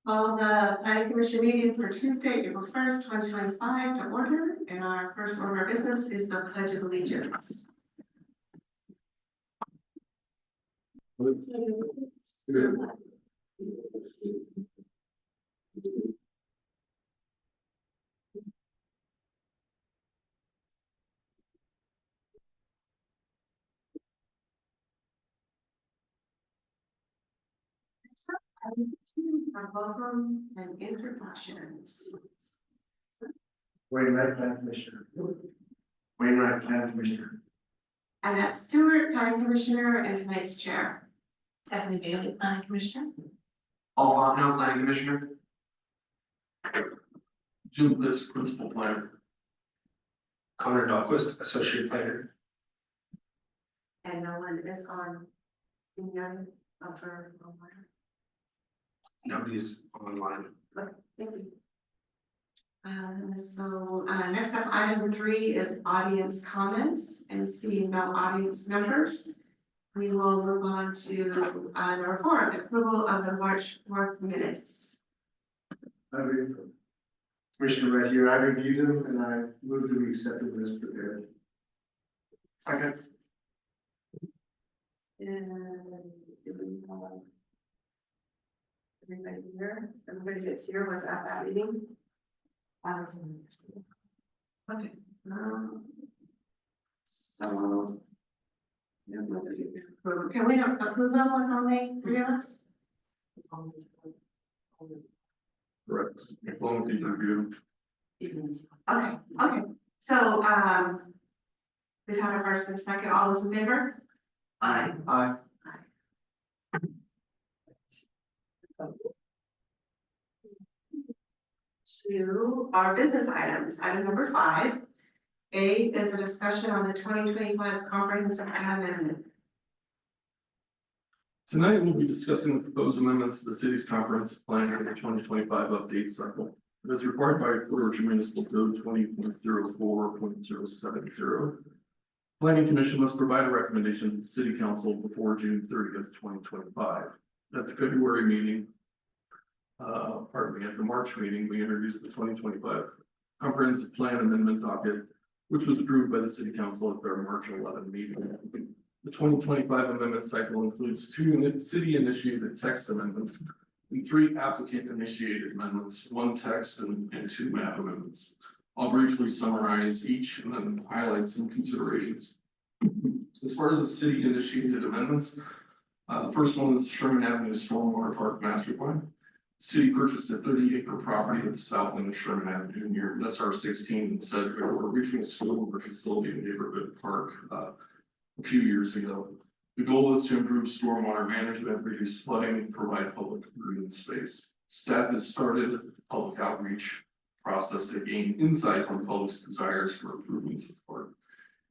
Call the planning commission meeting for Tuesday, April 1st, 2025 to order. And our first order of business is the Pledge of Allegiance. Our welcome and introductions. Wainwright, Plan Commissioner. Wainwright, Plan Commissioner. Annette Stewart, planning commissioner, and tonight's chair. Stephanie Bailey, planning commissioner. Paul Fontenot, Planning Commissioner. Jim Bliss, principal planner. Connor Dahlquist, Associate Planner. And no one is on the young observer online. Nobody's online. Thank you. Next up, item 3 is audience comments, and seeing no audience members, we will move on to number 4, approval of the March 4th minutes. Commissioner right here, I reviewed them and I moved to be accepted as prepared. Second. And do we have everybody here? Everybody that's here was at that meeting. Okay. So. Can we approve them with only 3 of us? Correct. As long as you review. Okay, so, we've had a first and a second, all those in favor? Aye. Aye. To our business items, item number 5. A is a discussion on the 2025 comprehensive plan amendment. Tonight, we'll be discussing the proposed amendments to the city's comprehensive plan for the 2025 update cycle. As required by Georgia Municipal Code 20.04.070. Planning Commission must provide a recommendation to the City Council before June 30th, 2025. At the February meeting, at the March meeting, we introduced the 2025 comprehensive plan amendment docket, which was approved by the City Council at their March 11 meeting. The 2025 amendment cycle includes 2 city-initiated text amendments and 3 applicant-initiated amendments, 1 text and 2 map amendments. I'll briefly summarize each and then highlight some considerations. As far as the city-initiated amendments, the first one is Sherman Avenue Stormwater Park Master Plan. The city purchased a 30-acre property at the south end of Sherman Avenue near SR 16 and Sedgwick, a regional stormwater facility and neighborhood park a few years ago. The goal is to improve stormwater management, reduce flooding, and provide public green space. Staff has started a public outreach process to gain insight on public's desires for improvements of the park.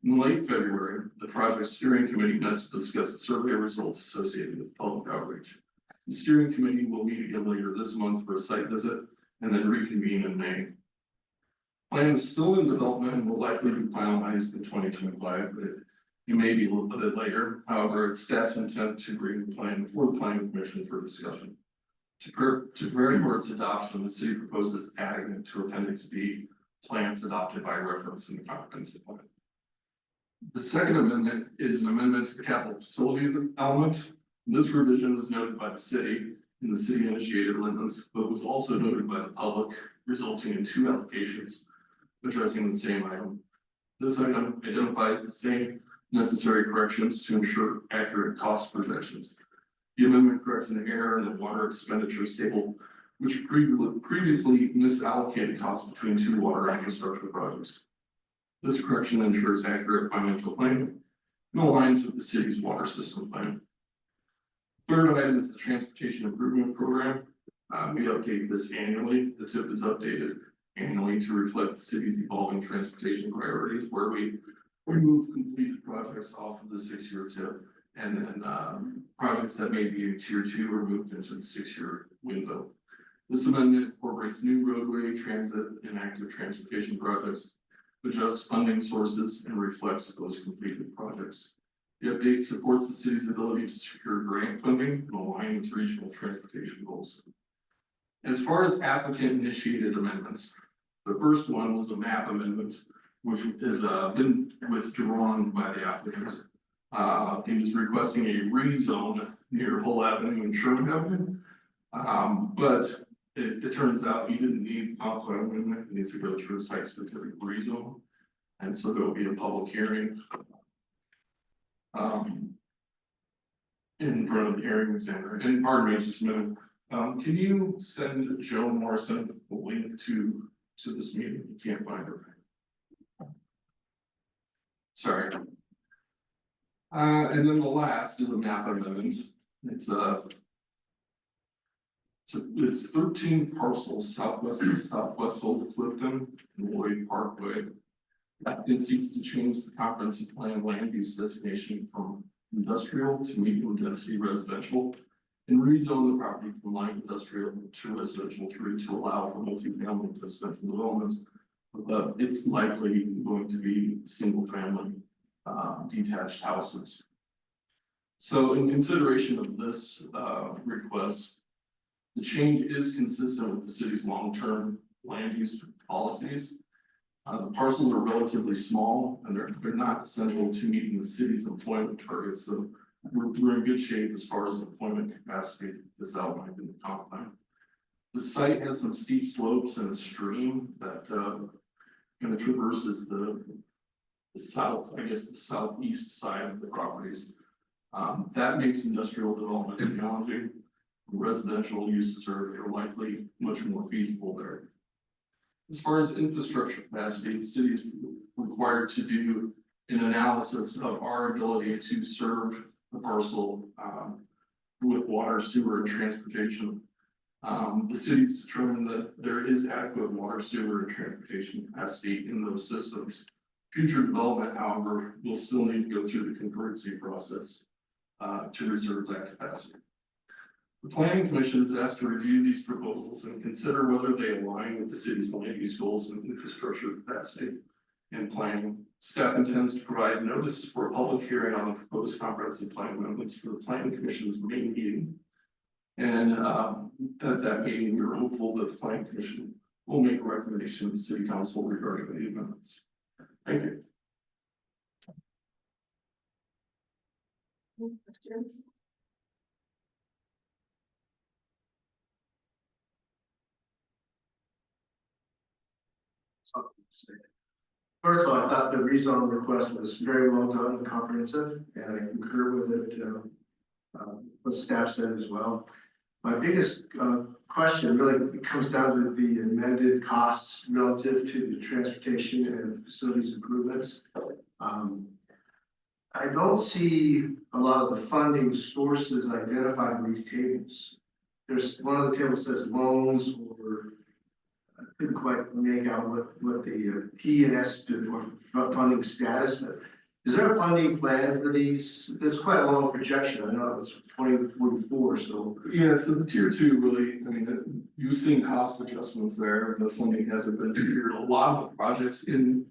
In late February, the project steering committee met to discuss the survey results associated with public outreach. The steering committee will meet again later this month for a site visit and then reconvene in May. Plan is still in development and will likely be finalized in 2025, but it may be a little bit later. However, it's staff's intent to bring the plan before the planning commission for discussion. To prepare for its adoption, the city proposes adding it to Appendix B, plans adopted by reference in the comprehensive plan. The second amendment is an amendment to the capital facilities element. This revision was noted by the city in the city initiated amendments, but was also noted by the public, resulting in 2 applications addressing the same item. This item identifies the same necessary corrections to ensure accurate cost projections. The amendment corrects an error in the water expenditures table, which previously misallocated costs between 2 water infrastructure projects. This correction ensures accurate financial planning and aligns with the city's water system plan. Third item is the transportation improvement program. We update this annually. The TIP is updated annually to reflect the city's evolving transportation priorities, where we move completed projects off of the 6-year TIP, and then projects that may be in tier 2 are moved into the 6-year window. This amendment incorporates new roadway, transit, and active transportation projects, adjusts funding sources, and reflects those completed projects. The update supports the city's ability to secure grant funding and align with regional transportation goals. As far as applicant initiated amendments, the first one was a map amendment, which has been withdrawn by the applicant. He was requesting a rezone near Hull Avenue and Sherman Avenue. But it turns out he didn't need comp plan amendment, he needs to go through a site specific rezone. And so there will be a public hearing. In front of the hearing examiner, and pardon me, just a minute, can you send Joe Morrison a link to this meeting? You can't find her. Sorry. And then the last is a map amendment. It's 13 parcels southwest of Old Clifton and Lloyd Parkway. It seeks to change the comprehensive plan land use designation from industrial to medium density residential and rezone the property from light industrial to residential 3 to allow for multi-family residential development. But it's likely going to be single family detached houses. So in consideration of this request, the change is consistent with the city's long-term land use policies. The parcels are relatively small and they're not essential to meeting the city's employment targets. So we're in good shape as far as employment capacity that's outlined in the comp plan. The site has some steep slopes and a stream that kind of traverses the southeast side of the properties. That makes industrial development challenging. Residential uses are likely much more feasible there. As far as infrastructure capacity, the city is required to do an analysis of our ability to serve the parcel with water, sewer, and transportation. The city's determined that there is adequate water, sewer, and transportation capacity in those systems. Future development, however, will still need to go through the concurrency process to reserve that capacity. The planning commission is asked to review these proposals and consider whether they align with the city's land use goals and infrastructure capacity and planning. Staff intends to provide notice for a public hearing on the proposed comprehensive plan amendments for the planning commission's main meeting. And at that meeting, we are hopeful that the planning commission will make a recommendation to the city council regarding the amendments. Thank you. Any questions? First of all, I thought the rezone request was very well done and comprehensive, and I concur with it, what staff said as well. My biggest question really comes down to the amended costs relative to the transportation and facilities improvements. I don't see a lot of the funding sources identified in these tables. There's one of the tables says loans, or I couldn't quite make out what the P and S stood for funding status, but is there a funding plan for these? That's quite a long projection. I know it's 2044, so. Yeah, so the tier 2 really, I mean, you've seen cost adjustments there. The funding hasn't been secured. A lot of the projects in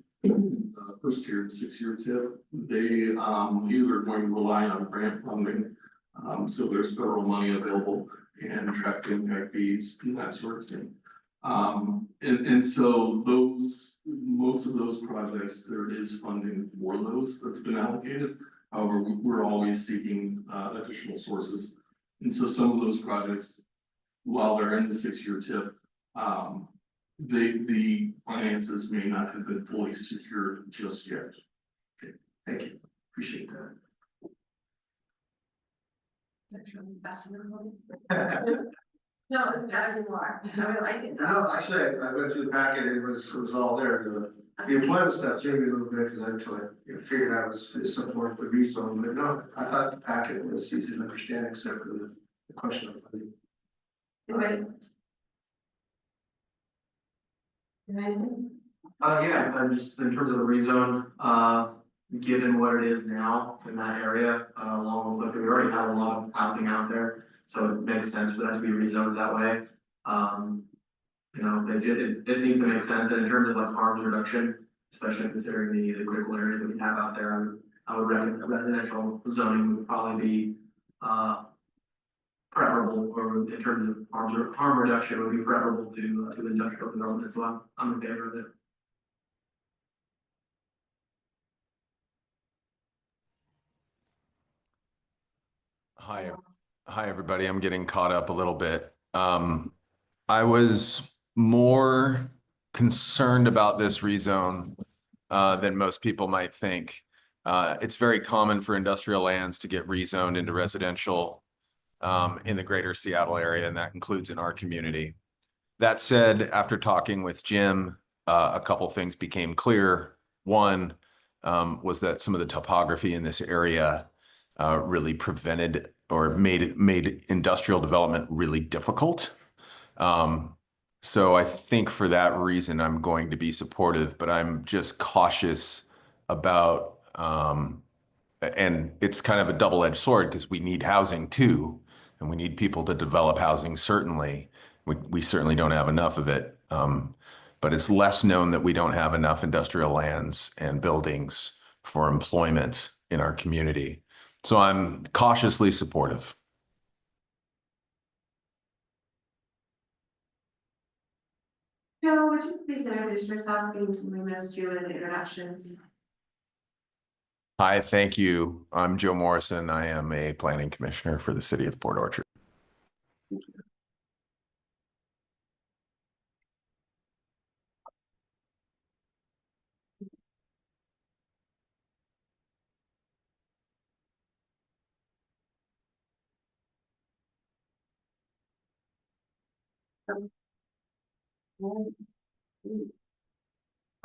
first tier and 6-year tip, they either going to rely on grant funding. So there's federal money available and traffic impact fees and that sort of thing. And so most of those projects, there is funding for those that's been allocated. However, we're always seeking additional sources. And so some of those projects, while they're in the 6-year tip, the finances may not have been fully secured just yet. Okay, thank you. Appreciate that. No, it's better than more. I like it. No, actually, I went through the packet, it was all there. The employment stuff threw me a little bit because until I figured out it was support the rezone, but no, I thought the packet was easy to understand except for the question of funding. Anyway. Yeah, I'm just in terms of the rezone, given what it is now in that area, along with, we already have a lot of housing out there. So it makes sense for that to be rezoned that way. You know, it seems to make sense, and in terms of like harms reduction, especially considering the critical areas that we have out there, I would recommend residential zoning would probably be, preferable, or in terms of harm reduction, would be preferable to industrial development, so I'm in favor of it. Hi, hi, everybody. I'm getting caught up a little bit. I was more concerned about this rezone than most people might think. It's very common for industrial lands to get rezoned into residential in the greater Seattle area, and that includes in our community. That said, after talking with Jim, a couple things became clear. One was that some of the topography in this area really prevented or made industrial development really difficult. So I think for that reason, I'm going to be supportive, but I'm just cautious about, and it's kind of a double-edged sword because we need housing too, and we need people to develop housing, certainly. We certainly don't have enough of it. But it's less known that we don't have enough industrial lands and buildings for employment in our community. So I'm cautiously supportive. Joe, would you please introduce yourself? Things we missed you in the introductions. Hi, thank you. I'm Joe Morrison. I am a planning commissioner for the city of Port Orchard.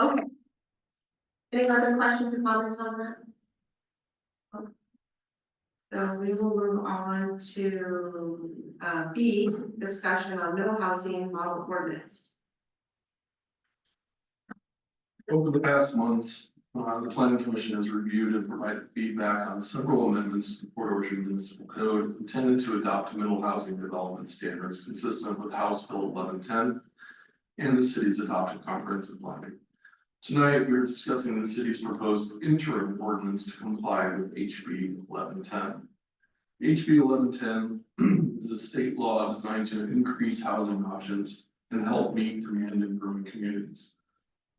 Okay. Any other questions or comments on that? So we will move on to B, discussion on middle housing model ordinance. Over the past months, the planning commission has reviewed and provided feedback on several amendments to the Port Orchard Municipal Code intended to adopt middle housing development standards consistent with House Bill 1110 and the city's adopted comprehensive plan. Tonight, we're discussing the city's proposed interim ordinance to comply with HB 1110. HB 1110 is a state law designed to increase housing options and help meet demand in growing communities.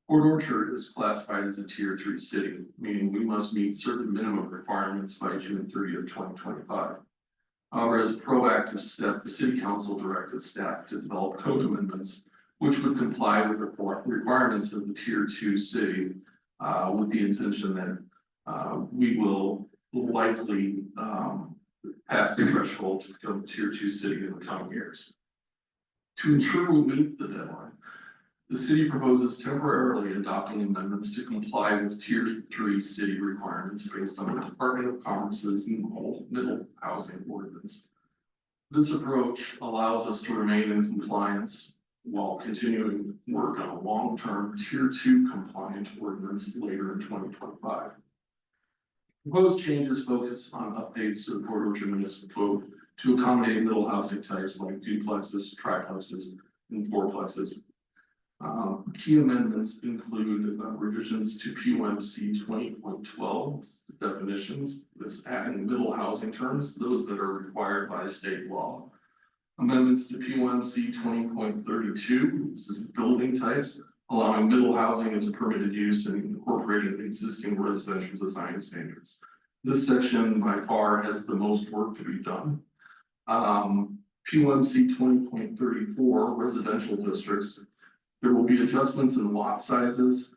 Port Orchard is classified as a tier 3 city, meaning we must meet certain minimum requirements by June 30th, 2025. However, as a proactive step, the city council directed staff to develop code amendments which would comply with the requirements of the tier 2 city, with the intention that we will likely pass the threshold to become a tier 2 city in the coming years. To ensure we meet the deadline, the city proposes temporarily adopting amendments to comply with tier 3 city requirements based on the Department of Commerce's middle housing ordinance. This approach allows us to remain in compliance while continuing work on a long-term tier 2 compliant ordinance later in 2025. Proposed changes focus on updates to the Port Orchard Municipal Code to accommodate middle housing types like duplexes, triplexes, and fourplexes. Key amendments include revisions to PUMC 20.12 definitions, this adding middle housing terms, those that are required by state law. Amendments to PUMC 20.32, this is building types, allowing middle housing as a permitted use and incorporating existing residential design standards. This section by far has the most work to be done. PUMC 20.34 residential districts. There will be adjustments in lot sizes,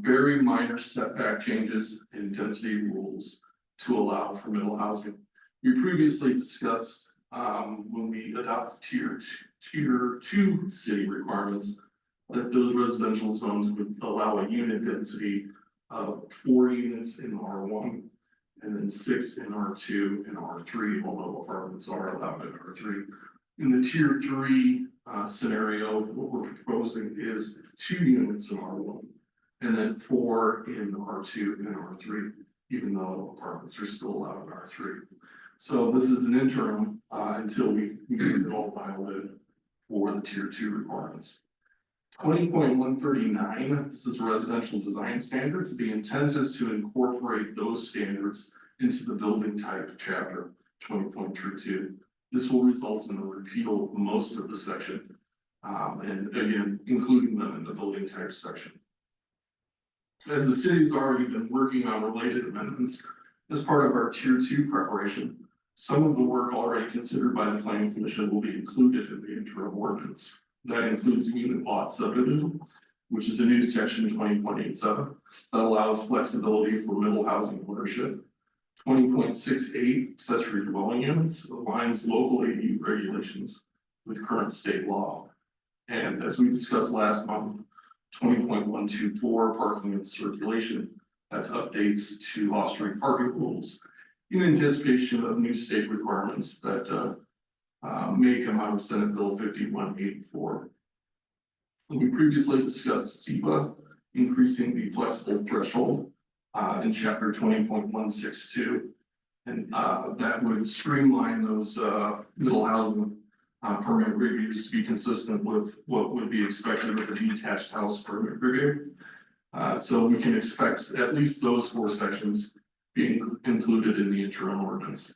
very minor setback changes in density rules to allow for middle housing. We previously discussed when we adopt tier 2 city requirements that those residential zones would allow a unit density of 4 units in R1 and then 6 in R2 and R3, although apartments are allowed in R3. In the tier 3 scenario, what we're proposing is 2 units in R1 and then 4 in R2 and R3, even though apartments are still allowed in R3. So this is an interim until we get it all dialed in for the tier 2 requirements. 20.139, this is residential design standards. The intent is to incorporate those standards into the building type chapter 20.32. This will result in a repeal of most of the section, and again, including them in the building type section. As the city's already been working on related amendments as part of our tier 2 preparation, some of the work already considered by the planning commission will be included in the interim ordinance. That includes unit lot subdivision, which is a new section 20.87 that allows flexibility for middle housing ownership. 20.68 accessory dwelling units aligns local ADU regulations with current state law. And as we discussed last month, 20.124 parking and circulation, that's updates to off-street parking rules in anticipation of new state requirements that may come out of Senate Bill 5184. We previously discussed SEPA increasing the flexible threshold in chapter 20.162. And that would streamline those middle housing permit reviews to be consistent with what would be expected of a detached house permit review. So we can expect at least those 4 sections being included in the interim ordinance.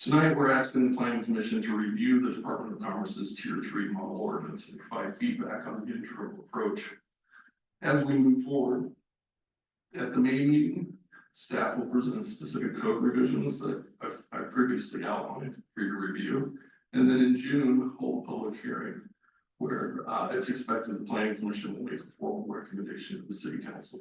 Tonight, we're asking the planning commission to review the Department of Commerce's tier 3 model ordinance and provide feedback on the interim approach. As we move forward, at the May meeting, staff will present specific code revisions that I've previously outlined for your review. And then in June, hold a public hearing where it's expected the planning commission will make a formal recommendation to the city council.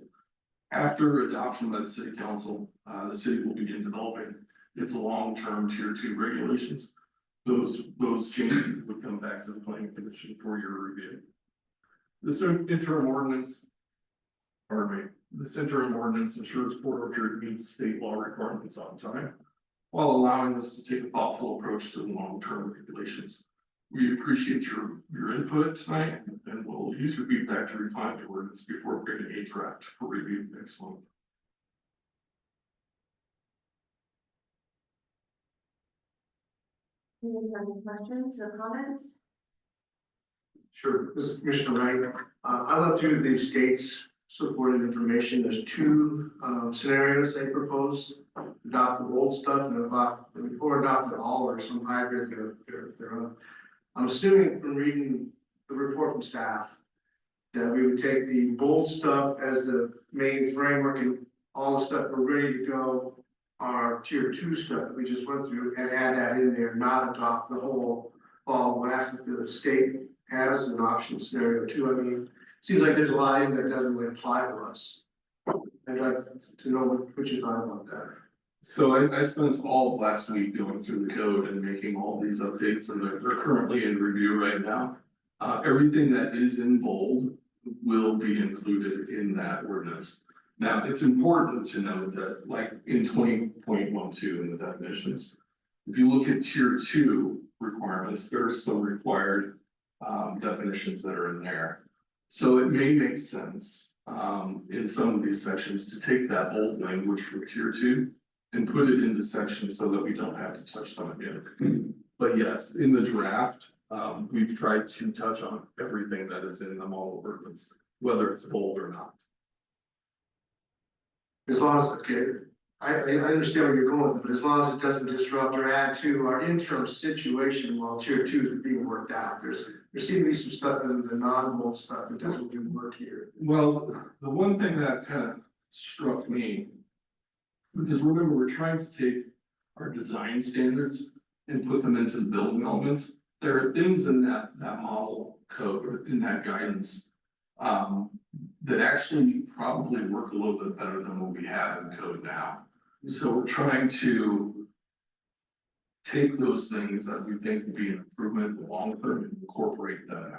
After adoption by the city council, the city will begin developing its long-term tier 2 regulations. Those changes would come back to the planning commission for your review. This interim ordinance ensures Port Orchard meets state law requirements on time, while allowing us to take a thoughtful approach to the long-term regulations. We appreciate your input tonight, and we'll use your feedback to refine the ordinance before bringing a draft for review next month. Any other questions or comments? Sure, this is Commissioner Wright. I went through the state's supported information. There's 2 scenarios they propose: adopt the old stuff and adopt it all, or some hybrid they're on. I'm assuming from reading the report from staff that we would take the bold stuff as the main framework, and all the stuff we're ready to go, our tier 2 stuff that we just went through, and add that in there, not adopt the whole ball of wax that the state has an option scenario 2. I mean, it seems like there's a lot in there that doesn't really apply to us. I'd like to know what you thought about that. So I spent all of last week going through the code and making all these updates, and they're currently in review right now. Everything that is in bold will be included in that ordinance. Now, it's important to note that, like in 20.12 in the definitions, if you look at tier 2 requirements, there are some required definitions that are in there. So it may make sense in some of these sections to take that old language for tier 2 and put it into sections so that we don't have to touch them again. But yes, in the draft, we've tried to touch on everything that is in the model ordinance, whether it's bold or not. As long as, okay, I understand where you're going with it, but as long as it doesn't disrupt or add to our interim situation while tier 2 is being worked out. There seems to be some stuff in the non-bold stuff that doesn't do work here. Well, the one thing that kind of struck me, because remember, we're trying to take our design standards and put them into the building elements. There are things in that model code, or in that guidance, that actually probably work a little bit better than what we have in code now. So we're trying to take those things that we think would be an improvement in the long term and incorporate them.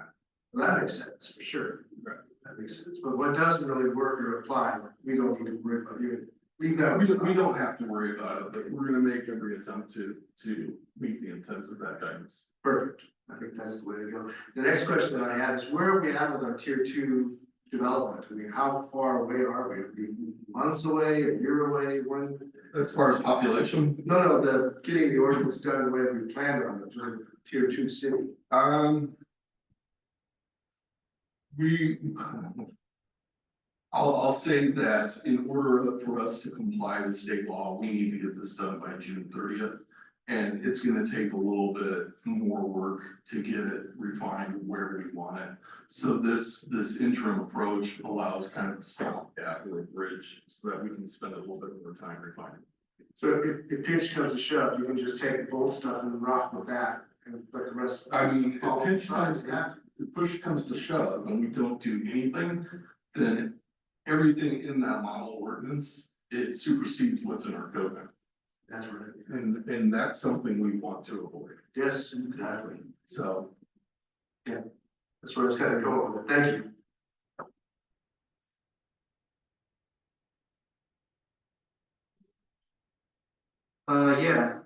Well, that makes sense, for sure. Right. That makes sense. But what doesn't really work or apply, we don't need to worry about you. Leave that. We don't have to worry about it, but we're gonna make every attempt to meet the intent of that guidance. Perfect. I think that's the way to go. The next question that I have is, where are we at with our tier 2 development? I mean, how far away are we? Are we months away, a year away, when? As far as population, No, getting the ordinance done the way we planned on it, for tier 2 city. I'll say that in order for us to comply with state law, we need to get this done by June 30th. And it's gonna take a little bit more work to get it refined where we want it. So this interim approach allows kind of a stopgap or a bridge so that we can spend a little bit more time refining. So if pinch comes to shove, you can just take the old stuff and rock with that and let the rest. I mean, Oh, if pinch comes, yeah. if push comes to shove and we don't do anything, then everything in that model ordinance, it supersedes what's in our code now. That's right. And that's something we want to avoid. Yes, exactly. So That's where it's kind of going with it. Thank you. Yeah,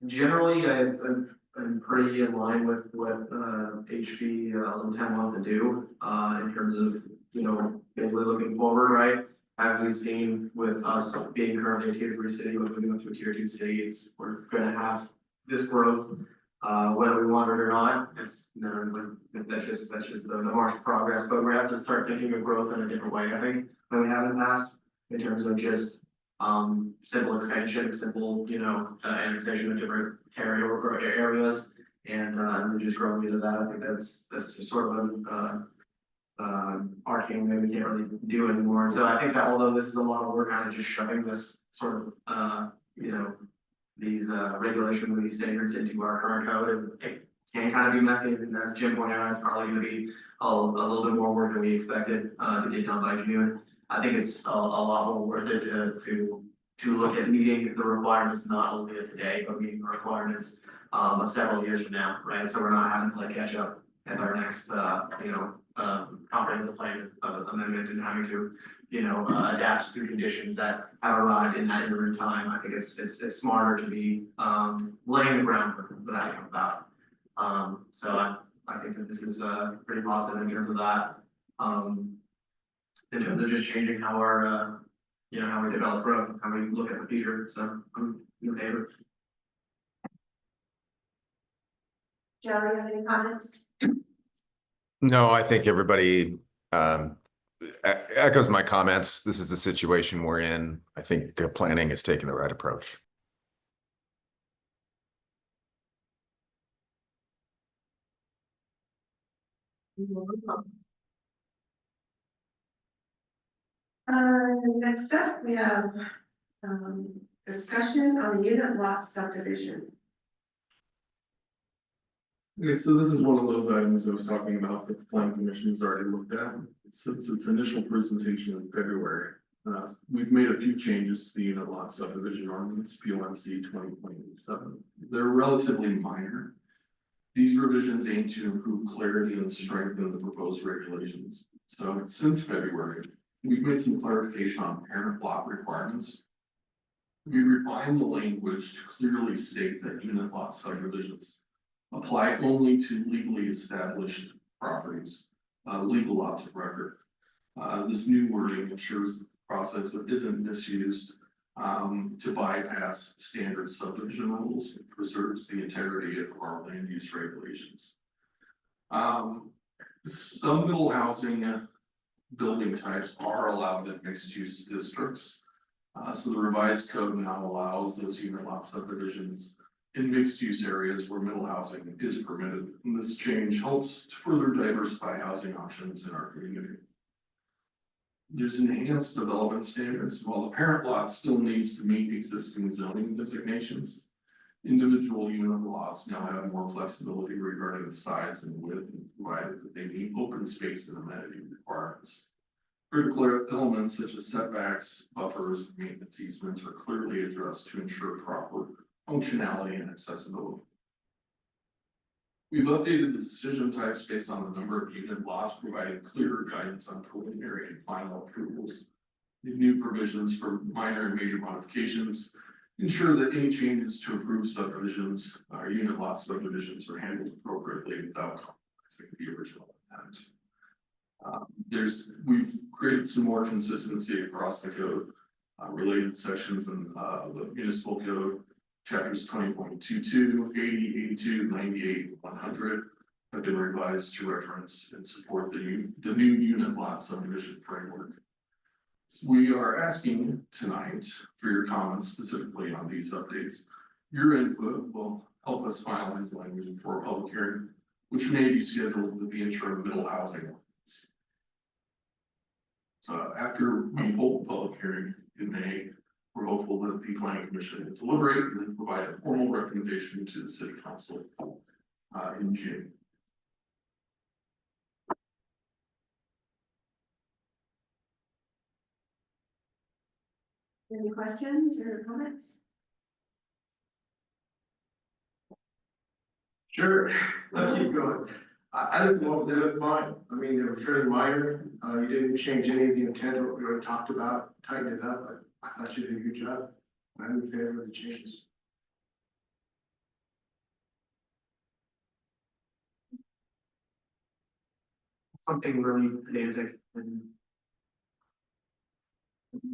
generally, I'm pretty in line with what, HB 1110 wants to do, in terms of, you know, basically looking forward, right? As we've seen with us being currently a tier 3 city, when moving up to a tier 2 city, we're gonna have this growth, whether we want it or not. It's, you know, that's just the march of progress, but we have to start thinking of growth in a different way, I think, than we have in the past, in terms of just simple expansion, simple, you know, annexation of different areas. And just growing into that, I think that's just sort of an arcane that we can't really do anymore. And so I think that although this is a lot of work, kind of just shoving this sort of, you know, these regulations, these standards into our current code, and it can kind of be messy, and as Jim pointed out, it's probably gonna be a little bit more work than we expected to get done by June. I think it's a lot more worth it to look at meeting the requirements, not only of today, but meeting the requirements of several years from now, right? So we're not having to play catch up at our next, you know, comprehensive plan amendment, and having to, you know, adapt to conditions that have arrived in that interim time. I think it's smarter to be laying the groundwork for that to come about. So I think that this is pretty positive in terms of that. In terms of just changing how our, you know, how we develop growth, how we look at the future, so I'm in favor. Joe, do you have any comments? No, I think everybody echoes my comments. This is the situation we're in. I think planning is taking the right approach. Next up, we have discussion on the unit lot subdivision. Okay, so this is one of those items I was talking about that the planning commission has already looked at. Since its initial presentation in February, we've made a few changes to the unit lot subdivision ordinance, POMC 2027. They're relatively minor. These revisions aim to improve clarity and strengthen the proposed regulations. So since February, we've made some clarification on parent lot requirements. We refined the language to clearly state that unit lot subdivisions apply only to legally established properties, legal lots of record. This new wording ensures that the process isn't misused to bypass standard subdivision rules and preserves the integrity of our land use regulations. Some middle housing building types are allowed in mixed use districts. So the revised code now allows those unit lot subdivisions in mixed use areas where middle housing is permitted. And this change helps to further diversify housing options in our community. There's enhanced development standards. While the parent lot still needs to meet existing zoning designations, individual unit lots now have more flexibility regarding the size and width, provided that they meet open space and amenity requirements. Critical elements such as setbacks, buffers, and maintenance easements are clearly addressed to ensure proper functionality and accessibility. We've updated the decision types based on the number of unit lots, providing clearer guidance on preliminary and final approvals. The new provisions for minor and major modifications ensure that any changes to approved subdivisions or unit lot subdivisions are handled appropriately without compromising the original intent. We've created some more consistency across the code. Related sections in the municipal code, chapters 20.22, 80, 82, 98, 100 have been revised to reference and support the new unit lot subdivision framework. So we are asking tonight for your comments specifically on these updates. your input will help us finalize the language for a public hearing, which may be scheduled with the interim middle housing. Ordinance. So after we hold the public hearing in May, we're hopeful that the planning commission will deliberate and then provide a formal recommendation to the city council in June. Any questions or comments? Sure, let's keep going. I didn't know, they look fine. I mean, they were fairly minor. You didn't change any of the intent of what we already talked about, tighten it up, but I thought you did a good job. I'm in favor of the changes. Something really pedantic and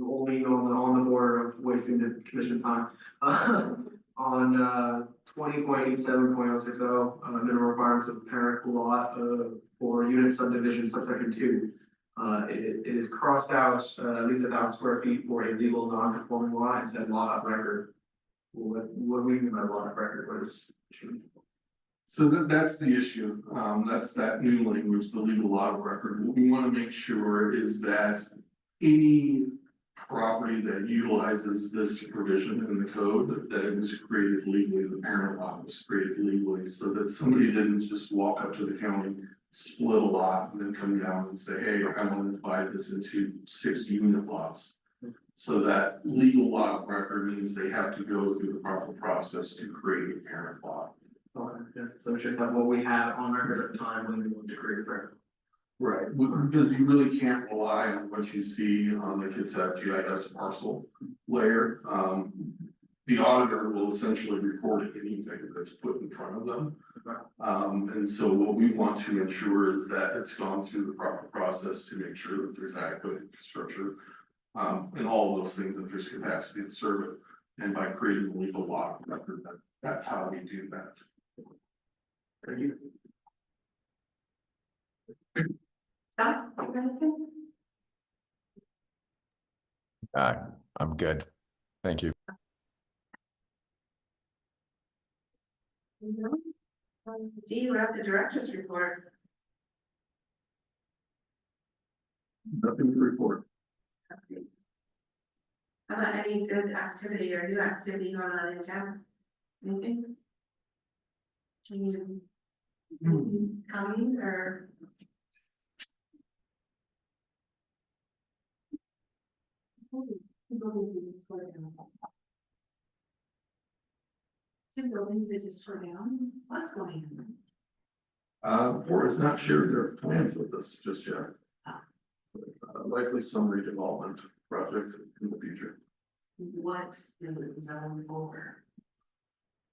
only on the border of wasting the commission's time. On 20.87.060, minimum requirements of parent lot for unit subdivision subsection 2. It is crossed out at least 1,000 square feet for a legal non-conforming lot and said lot of record. What do we mean by lot of record? What is? So that's the issue. That's that new language, the legal lot of record. What we want to make sure is that any property that utilizes this provision in the code, that it was created legally, the parent lot was created legally, so that somebody didn't just walk up to the county, split a lot, and then come down and say, hey, I want to divide this into 6 unit lots. So that legal lot of record means they have to go through the proper process to create a parent lot. Okay, yeah. So it's just like what we had on record at the time when we wanted to create a record. Right, because you really can't rely on what you see on the Kitsap GIS parcel layer. The auditor will essentially record anything that's put in front of them. And so what we want to ensure is that it's gone through the proper process to make sure that there's adequate infrastructure. And all of those things, that there's capacity to serve it. And by creating a legal lot record, that's how we do that. Thank you. Don, you got anything? I'm good. Thank you. No. D, we're at the director's report. Nothing to report. How about any good activity or new activity going on in town? Anything? Coming or? Two buildings that just tore down, what's going on? Board has not shared their plans with us just yet. Likely some redevelopment project in the future. What is it zoned for?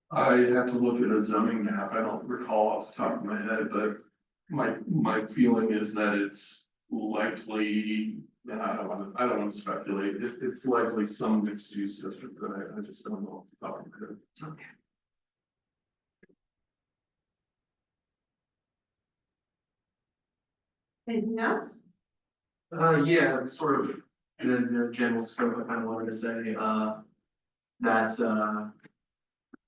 I have to look at a zoning map. I don't recall off the top of my head, but my feeling is that it's likely, and I don't want to speculate. It's likely some mixed use district, but I just don't know off the top of my head. Okay. Anything else? Yeah, sort of in a general scope, I kind of wanted to say, that,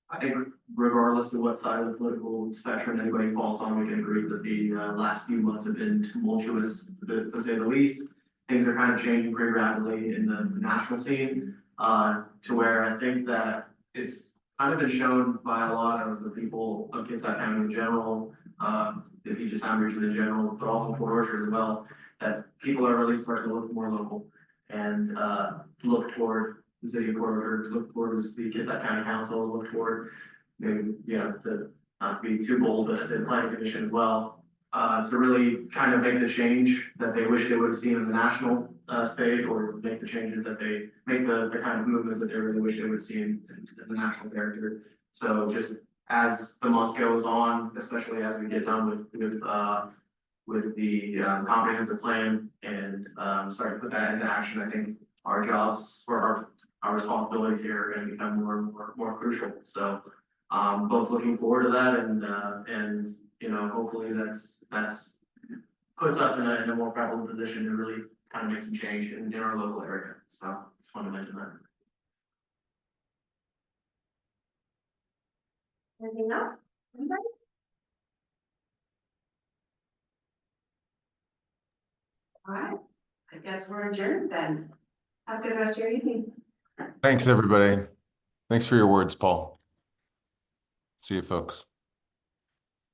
I think regardless of what side of the political spectrum anybody falls on, we can agree that the last few months have been tumultuous, to say the least. Things are kind of changing pretty rapidly in the national scene, to where I think that it's kind of been shown by a lot of the people of Kitsap County in general, the Puget Sound region in general, but also Port Orchard as well, that people are really starting to look more local and look toward the city of Port Orchard, look towards the Kitsap County Council, look toward maybe, you know, the, not to be too bold, but I said planning commission as well, to really kind of make the change that they wish they would have seen in the national stage, or make the changes that they make the kind of movements that they really wish they would see in the national character. So just as the months goes on, especially as we get done with the comprehensive plan and start to put that into action, I think our jobs or our responsibilities here are going to become more crucial. So both looking forward to that and you know, hopefully that's puts us in a more prevalent position to really kind of make some change in our local area. So just want to mention that. Anything else? Anybody? All right, I guess we're adjourned then. Have a good rest of your evening. Thanks, everybody. Thanks for your words, Paul. See you, folks.